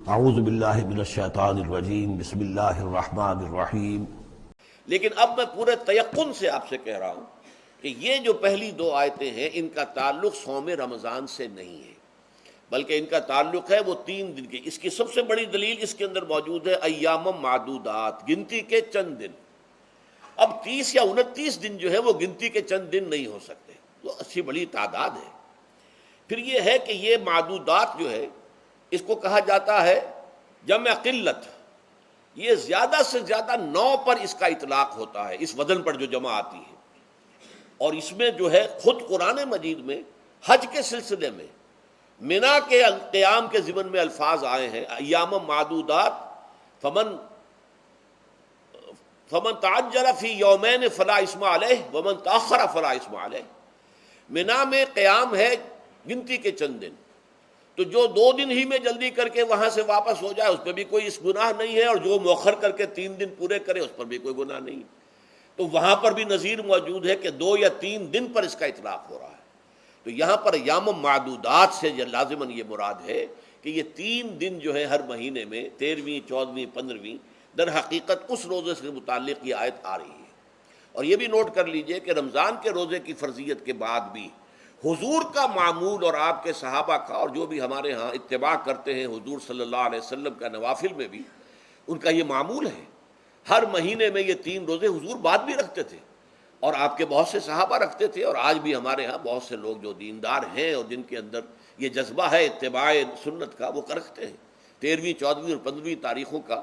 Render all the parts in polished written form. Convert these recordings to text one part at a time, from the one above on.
اعوذ باللہ من الشیطان الرجیم بسم اللہ الرحمن الرحیم۔ لیکن اب میں پورے تیقن سے آپ سے کہہ رہا ہوں کہ یہ جو پہلی دو آیتیں ہیں ان کا تعلق صوم رمضان سے نہیں ہے، بلکہ ان کا تعلق ہے وہ 3 دن کی۔ اس کی سب سے بڑی دلیل اس کے اندر موجود ہے ایام معدودات، گنتی کے چند دن۔ اب 30 یا 29 دن جو ہے وہ گنتی کے چند دن نہیں ہو سکتے، وہ اچھی بڑی تعداد ہے۔ پھر یہ ہے کہ یہ معدودات جو ہے اس کو کہا جاتا ہے جمع قلت، یہ زیادہ سے زیادہ 9 پر اس کا اطلاق ہوتا ہے، اس وزن پر جو جمع آتی ہے۔ اور اس میں جو ہے خود قرآن مجید میں حج کے سلسلے میں منا کے قیام کے ضمن میں الفاظ آئے ہیں ایام معدودات، فمن تعجل فی یومین فلا اسم علیہ ومن تاخر فلا اسم علیہ۔ منا میں قیام ہے گنتی کے چند دن، تو جو 2 دن ہی میں جلدی کر کے وہاں سے واپس ہو جائے اس پہ بھی کوئی اس گناہ نہیں ہے، اور جو مؤخر کر کے 3 دن پورے کرے اس پر بھی کوئی گناہ نہیں۔ تو وہاں پر بھی نظیر موجود ہے کہ 2 یا 3 دن پر اس کا اطلاق ہو رہا ہے۔ تو یہاں پر ایام معدودات سے لازماً یہ مراد ہے کہ یہ 3 دن جو ہے ہر مہینے میں 13ویں 14ویں 15ویں در حقیقت اس روزے سے متعلق یہ آیت آ رہی ہے۔ اور یہ بھی نوٹ کر لیجئے کہ رمضان کے روزے کی فرضیت کے بعد بھی حضور کا معمول اور آپ کے صحابہ کا، اور جو بھی ہمارے ہاں اتباع کرتے ہیں حضور صلی اللہ علیہ وسلم کا نوافل میں بھی ان کا یہ معمول ہے۔ ہر مہینے میں یہ 3 روزے حضور بعد بھی رکھتے تھے، اور آپ کے بہت سے صحابہ رکھتے تھے، اور آج بھی ہمارے ہاں بہت سے لوگ جو دیندار ہیں اور جن کے اندر یہ جذبہ ہے اتباع سنت کا، وہ رکھتے ہیں۔ 13ویں 14ویں اور 15ویں تاریخوں کا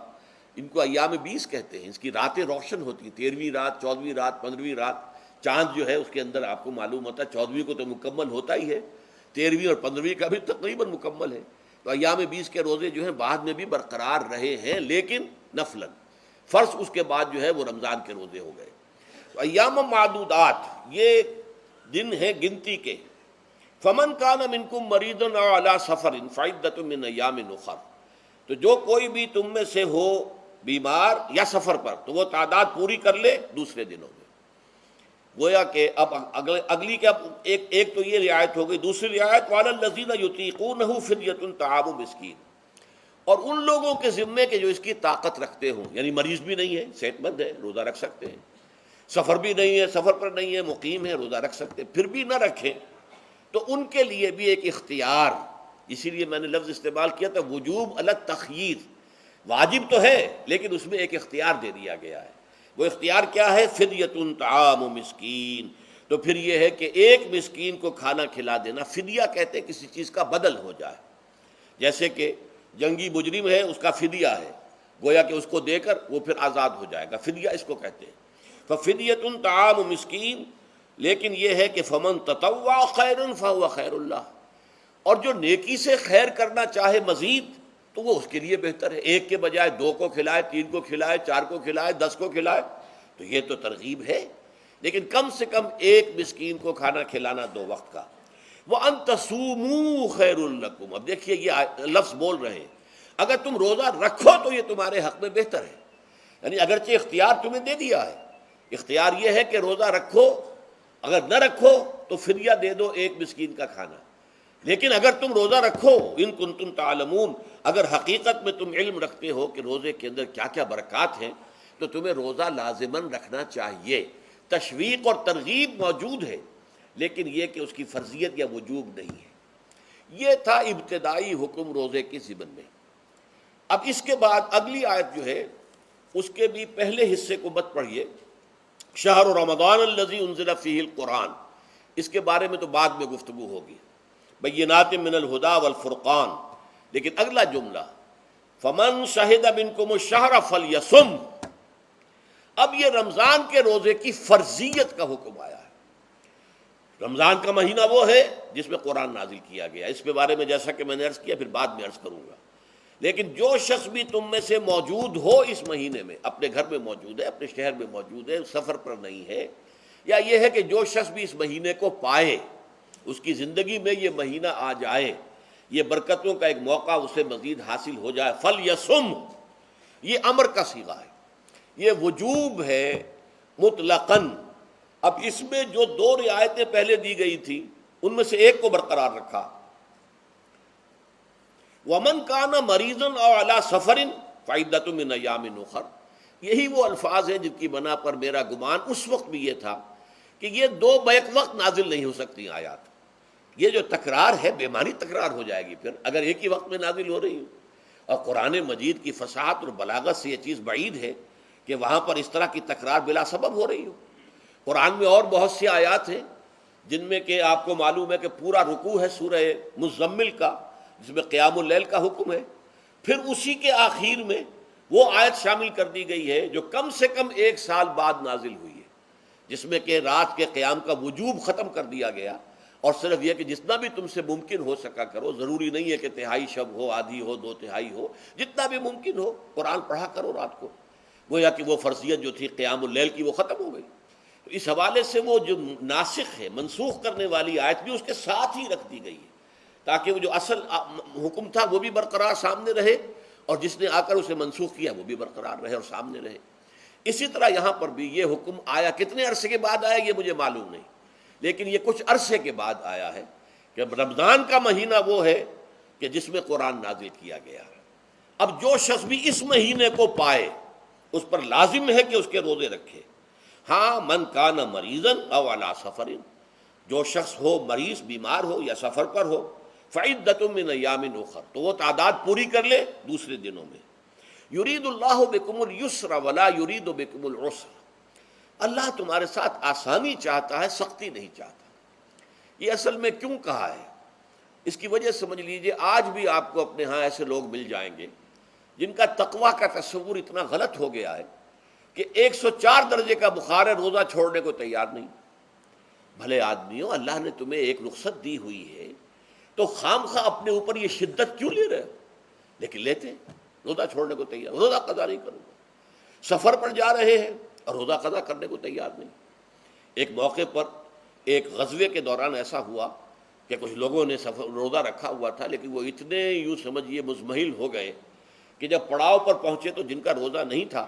ان کو ایام 20 کہتے ہیں۔ اس کی راتیں روشن ہوتی ہیں، 13ویں رات 14ویں رات 15ویں رات، چاند جو ہے اس کے اندر آپ کو معلوم ہوتا ہے 14ویں کو تو مکمل ہوتا ہی ہے، 13ویں اور 15ویں کا بھی تقریباً مکمل ہے۔ تو ایام 20 کے روزے جو ہیں بعد میں بھی برقرار رہے ہیں، لیکن نفلاً، فرض اس کے بعد جو ہے وہ رمضان کے روزے ہو گئے۔ تو ایام معدودات یہ دن ہیں گنتی کے۔ فمن کان منکم مریضا او علی سفر فعدۃ من ایام اخر، تو جو کوئی بھی تم میں سے ہو بیمار یا سفر پر تو وہ تعداد پوری کر لے دوسرے دنوں میں۔ گویا کہ اب اگلی کے ایک تو یہ رعایت ہو گئی، دوسری رعایت وعلی الذین یطیقونہ فدیۃ طعام مسکین، اور ان لوگوں کے ذمے کے جو اس کی طاقت رکھتے ہوں، یعنی مریض بھی نہیں ہے، صحت مند ہے، روزہ رکھ سکتے ہیں، سفر بھی نہیں ہے، سفر پر نہیں ہے، مقیم ہے، روزہ رکھ سکتے ہیں، پھر بھی نہ رکھیں تو ان کے لیے بھی ایک اختیار، اسی لیے میں نے لفظ استعمال کیا تھا وجوب علی التخییر، واجب تو ہے لیکن اس میں ایک اختیار دے دیا گیا ہے۔ وہ اختیار کیا ہے؟ فدیۃ طعام مسکین۔ تو پھر یہ ہے کہ ایک مسکین کو کھانا کھلا دینا، فدیہ کہتے ہیں کسی چیز کا بدل ہو جائے، جیسے کہ جنگی مجرم ہے اس کا فدیہ ہے، گویا کہ اس کو دے کر وہ پھر آزاد ہو جائے گا، فدیہ اس کو کہتے ہیں۔ ففدیۃ طعام مسکین، لیکن یہ ہے کہ فمن تطوع خیرا فهو خیر اللہ، اور جو نیکی سے خیر کرنا چاہے مزید تو وہ اس کے لیے بہتر ہے، ایک کے بجائے 2 کو کھلائے، 3 کو کھلائے، 4 کو کھلائے، 10 کو کھلائے، تو یہ تو ترغیب ہے، لیکن کم سے کم ایک مسکین کو کھانا کھلانا 2 وقت کا۔ وَأَن تَصُومُوا خَيْرٌ لَكُمْ، اب دیکھیے یہ لفظ بول رہے ہیں، اگر تم روزہ رکھو تو یہ تمہارے حق میں بہتر ہے، یعنی اگرچہ اختیار تمہیں دے دیا ہے، اختیار یہ ہے کہ روزہ رکھو، اگر نہ رکھو تو فدیہ دے دو ایک مسکین کا کھانا، لیکن اگر تم روزہ رکھو ان کنتم تعلمون، اگر حقیقت میں تم علم رکھتے ہو کہ روزے کے اندر کیا کیا برکات ہیں تو تمہیں روزہ لازماً رکھنا چاہیے۔ تشویق اور ترغیب موجود ہے، لیکن یہ کہ اس کی فرضیت یا وجوب نہیں ہے۔ یہ تھا ابتدائی حکم روزے کے ضمن میں۔ اب اس کے بعد اگلی آیت جو ہے اس کے بھی پہلے حصے کو مت پڑھیے، شہر رمضان الذی انزل فیہ القرآن، اس کے بارے میں تو بعد میں گفتگو ہوگی، بینات من الہدی والفرقان، لیکن اگلا جملہ فمن شہد منکم الشہر فلیصم، اب یہ رمضان کے روزے کی فرضیت کا حکم آیا ہے۔ رمضان کا مہینہ وہ ہے جس میں قرآن نازل کیا گیا، اس کے بارے میں جیسا کہ میں نے عرض کیا پھر بعد میں عرض کروں گا، لیکن جو شخص بھی تم میں سے موجود ہو اس مہینے میں، اپنے گھر میں موجود ہے، اپنے شہر میں موجود ہے، سفر پر نہیں ہے، یا یہ ہے کہ جو شخص بھی اس مہینے کو پائے، اس کی زندگی میں یہ مہینہ آ جائے، یہ برکتوں کا ایک موقع اسے مزید حاصل ہو جائے، فلیصم، یہ امر کا صیغہ ہے، یہ وجوب ہے مطلقاً۔ اب اس میں جو 2 رعایتیں پہلے دی گئی تھی ان میں سے ایک کو برقرار رکھا، ومن کان مریضا او علی سفر فعدۃ من ایام اخر، یہی وہ الفاظ ہیں جن کی بنا پر میرا گمان اس وقت بھی یہ تھا کہ یہ دو بیک وقت نازل نہیں ہو سکتی آیات. یہ جو تکرار ہے بے معنی تکرار ہو جائے گی پھر اگر ایک ہی وقت میں نازل ہو رہی ہو. اور قرآن مجید کی فصاحت اور بلاغت سے یہ چیز بعید ہے کہ وہاں پر اس طرح کی تکرار بلا سبب ہو رہی ہو. قرآن میں اور بہت سی آیات ہیں جن میں کہ آپ کو معلوم ہے کہ پورا رکوع ہے سورہ مزمل کا جس میں قیام اللیل کا حکم ہے، پھر اسی کے آخر میں وہ آیت شامل کر دی گئی ہے جو کم سے کم 1 سال بعد نازل ہوئی ہے، جس میں کہ رات کے قیام کا وجوب ختم کر دیا گیا، اور صرف یہ کہ جتنا بھی تم سے ممکن ہو سکا کرو. ضروری نہیں ہے کہ تہائی شب ہو، آدھی ہو، 2/3 ہو، جتنا بھی ممکن ہو قرآن پڑھا کرو رات کو. گویا کہ وہ فرضیت جو تھی قیام اللیل کی وہ ختم ہو گئی. تو اس حوالے سے وہ جو ناسخ ہے، منسوخ کرنے والی آیت بھی اس کے ساتھ ہی رکھ دی گئی ہے تاکہ وہ جو اصل حکم تھا وہ بھی برقرار سامنے رہے، اور جس نے آ کر اسے منسوخ کیا وہ بھی برقرار رہے اور سامنے رہے. اسی طرح یہاں پر بھی یہ حکم آیا، کتنے عرصے کے بعد آیا یہ مجھے معلوم نہیں، لیکن یہ کچھ عرصے کے بعد آیا ہے کہ رمضان کا مہینہ وہ ہے کہ جس میں قرآن نازل کیا گیا. اب جو شخص بھی اس مہینے کو پائے اس پر لازم ہے کہ اس کے روزے رکھے. ہاں من کان مریضا او علی سفر، جو شخص ہو مریض، بیمار ہو یا سفر پر ہو، فعدۃ من ایام اخر، تو وہ تعداد پوری کر لے دوسرے دنوں میں. یرید اللہ بکم الیسر ولا یرید بکم العسر، اللہ تمہارے ساتھ آسانی چاہتا ہے، سختی نہیں چاہتا. یہ اصل میں کیوں کہا ہے اس کی وجہ سمجھ لیجئے. آج بھی آپ کو اپنے ہاں ایسے لوگ مل جائیں گے جن کا تقویٰ کا تصور اتنا غلط ہو گیا ہے کہ 104 درجے کا بخار ہے، روزہ چھوڑنے کو تیار نہیں. بھلے آدمیوں، اللہ نے تمہیں ایک رخصت دی ہوئی ہے تو خام خواہ اپنے اوپر یہ شدت کیوں لے رہے ہو؟ لیکن لیتے ہیں، روزہ چھوڑنے کو تیار، روزہ قضا نہیں کروں گا. سفر پر جا رہے ہیں اور روزہ قضا کرنے کو تیار نہیں. ایک موقع پر ایک غزوے کے دوران ایسا ہوا کہ کچھ لوگوں نے روزہ رکھا ہوا تھا، لیکن وہ اتنے یوں سمجھیے مزمحل ہو گئے کہ جب پڑاؤ پر پہنچے تو جن کا روزہ نہیں تھا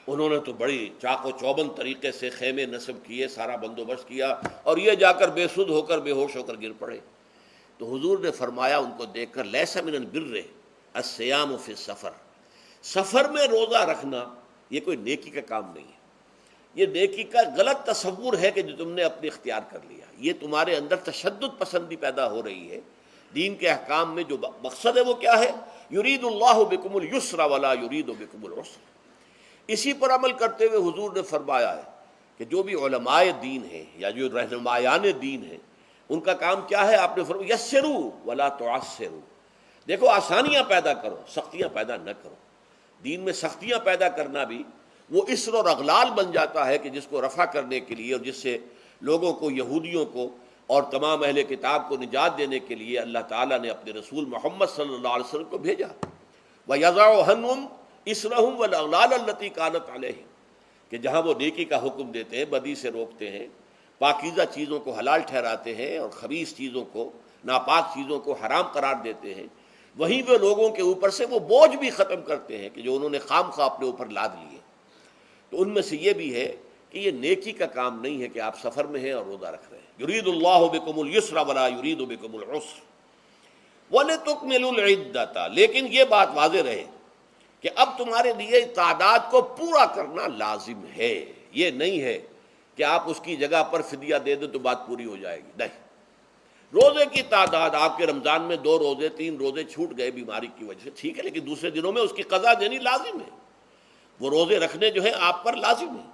انہوں نے تو بڑی چاق و چوبند طریقے سے خیمے نصب کیے، سارا بندوبست کیا، اور یہ جا کر بے سدھ ہو کر بے ہوش ہو کر گر پڑے. تو حضور نے فرمایا ان کو دیکھ کر، لیس من البر الصیام فی السفر، سفر میں روزہ رکھنا یہ کوئی نیکی کا کام نہیں ہے. یہ نیکی کا غلط تصور ہے کہ جو تم نے اپنے اختیار کر لیا. یہ تمہارے اندر تشدد پسندی پیدا ہو رہی ہے. دین کے احکام میں جو مقصد ہے وہ کیا ہے؟ یرید اللہ بکم الیسر ولا یرید بکم العسر. اسی پر عمل کرتے ہوئے حضور نے فرمایا ہے کہ جو بھی علماء دین ہیں یا جو رہنمایان دین ہیں ان کا کام کیا ہے؟ آپ نے فرمایا یسروا ولا تعسروا، دیکھو آسانیاں پیدا کرو، سختیاں پیدا نہ کرو. دین میں سختیاں پیدا کرنا بھی وہ اسر اور اغلال بن جاتا ہے کہ جس کو رفع کرنے کے لیے اور جس سے لوگوں کو، یہودیوں کو اور تمام اہل کتاب کو نجات دینے کے لیے اللہ تعالیٰ نے اپنے رسول محمد صلی اللہ علیہ وسلم کو بھیجا. وَيَضَعُ عَنْهُمْ إِصْرَهُمْ وَالْأَغْلَالَ الَّتِي كَانَتْ عَلَيْهِمْ، کہ جہاں وہ نیکی کا حکم دیتے ہیں، بدی سے روکتے ہیں، پاکیزہ چیزوں کو حلال ٹھہراتے ہیں اور خبیث چیزوں کو، ناپاک چیزوں کو حرام قرار دیتے ہیں، وہیں وہ لوگوں کے اوپر سے وہ بوجھ بھی ختم کرتے ہیں کہ جو انہوں نے خام خواہ اپنے اوپر لاد لیے. تو ان میں سے یہ بھی ہے کہ یہ نیکی کا کام نہیں ہے کہ آپ سفر میں ہیں اور روزہ رکھ رہے ہیں. یرید اللہ بکم الیسر ولا یرید بکم العسر وَلِتُكْمِلُوا الْعِدَّةَ، لیکن یہ بات واضح رہے کہ اب تمہارے لیے تعداد کو پورا کرنا لازم ہے. یہ نہیں ہے کہ آپ اس کی جگہ پر فدیہ دے دیں تو بات پوری ہو جائے گی، نہیں. روزے کی تعداد آپ کے رمضان میں 2 روزے 3 روزے چھوٹ گئے بیماری کی وجہ سے، ٹھیک ہے، لیکن دوسرے دنوں میں اس کی قضا دینی لازم ہے. وہ روزے رکھنے جو ہیں آپ پر لازم ہے،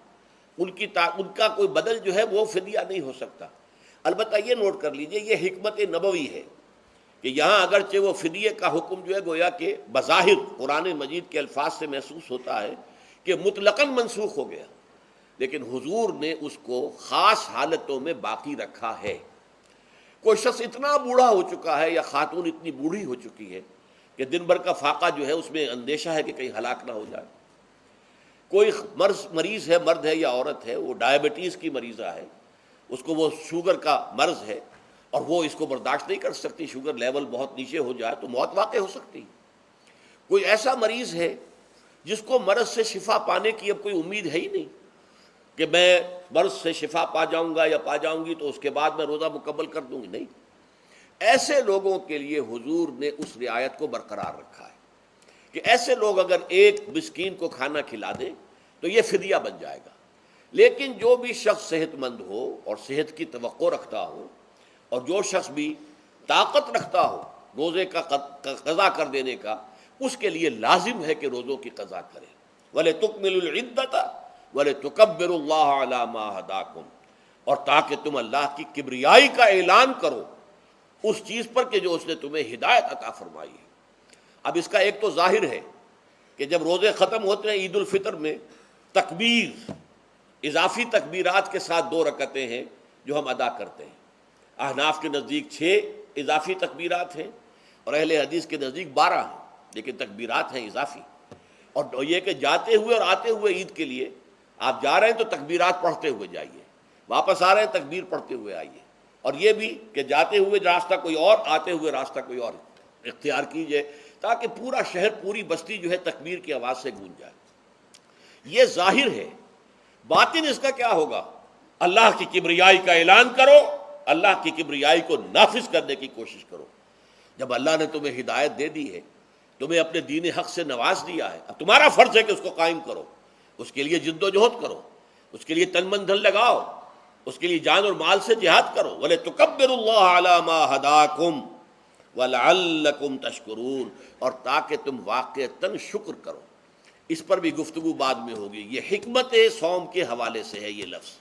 ان کا کوئی بدل جو ہے وہ فدیہ نہیں ہو سکتا. البتہ یہ نوٹ کر لیجئے یہ حکمت نبوی ہے کہ یہاں اگرچہ وہ فدیے کا حکم جو ہے گویا کہ بظاہر قرآن مجید کے الفاظ سے محسوس ہوتا ہے کہ مطلقاً منسوخ ہو گیا، لیکن حضور نے اس کو خاص حالتوں میں باقی رکھا ہے. کوئی شخص اتنا بوڑھا ہو چکا ہے یا خاتون اتنی بوڑھی ہو چکی ہے کہ دن بھر کا فاقہ جو ہے اس میں اندیشہ ہے کہ کہیں ہلاک نہ ہو جائے. کوئی مریض ہے، مرد ہے یا عورت ہے، وہ ڈائبٹیز کی مریضہ ہے، اس کو وہ شوگر کا مرض ہے اور وہ اس کو برداشت نہیں کر سکتی، شوگر لیول بہت نیچے ہو جائے تو موت واقع ہو سکتی. کوئی ایسا مریض ہے جس کو مرض سے شفا پانے کی اب کوئی امید ہے ہی نہیں کہ میں مرض سے شفا پا جاؤں گا یا پا جاؤں گی تو اس کے بعد میں روزہ مکمل کر دوں گی، نہیں. ایسے لوگوں کے لیے حضور نے اس رعایت کو برقرار رکھا ہے کہ ایسے لوگ اگر ایک مسکین کو کھانا کھلا دیں تو یہ فدیہ بن جائے گا، لیکن جو بھی شخص صحت مند ہو اور صحت کی توقع رکھتا ہو، اور جو شخص بھی طاقت رکھتا ہو روزے کا قضا کر دینے کا، اس کے لیے لازم ہے کہ روزوں کی قضا کرے۔ وَلِتُكْمِلُوا الْعِدَّةَ وَلِتُكَبِّرُوا اللَّهَ عَلَى مَا هَدَاكُمْ، اور تاکہ تم اللہ کی کبریائی کا اعلان کرو اس چیز پر کہ جو اس نے تمہیں ہدایت عطا فرمائی ہے۔ اب اس کا ایک تو ظاہر ہے کہ جب روزے ختم ہوتے ہیں عید الفطر میں، تکبیر اضافی تکبیرات کے ساتھ 2 رکعتیں ہیں جو ہم ادا کرتے ہیں۔ احناف کے نزدیک 6 اضافی تکبیرات ہیں اور اہل حدیث کے نزدیک 12 ہیں، لیکن تکبیرات ہیں اضافی۔ اور یہ کہ جاتے ہوئے اور آتے ہوئے عید کے لیے آپ جا رہے ہیں تو تکبیرات پڑھتے ہوئے جائیے، واپس آ رہے ہیں تکبیر پڑھتے ہوئے آئیے، اور یہ بھی کہ جاتے ہوئے راستہ کوئی اور، آتے ہوئے راستہ کوئی اور اختیار کیجئے، تاکہ پورا شہر پوری بستی جو ہے تکبیر کی آواز سے گونج جائے۔ یہ ظاہر ہے۔ باطن اس کا کیا ہوگا؟ اللہ کی کبریائی کا اعلان کرو، اللہ کی کبریائی کو نافذ کرنے کی کوشش کرو۔ جب اللہ نے تمہیں ہدایت دے دی ہے، تمہیں اپنے دین حق سے نواز دیا ہے، اب تمہارا فرض ہے کہ اس کو قائم کرو، اس کے لیے جد و جہد کرو، اس کے لیے تن من دھن لگاؤ، اس کے لیے جان اور مال سے جہاد کرو۔ وَلِتُكَبِّرُوا اللَّهَ عَلَى مَا هَدَاكُمْ وَلَعَلَّكُمْ تَشْكُرُونَ، اور تاکہ تم واقعتاً شکر کرو۔ اس پر بھی گفتگو بعد میں ہوگی۔ یہ حکمت صوم کے حوالے سے ہے یہ لفظ۔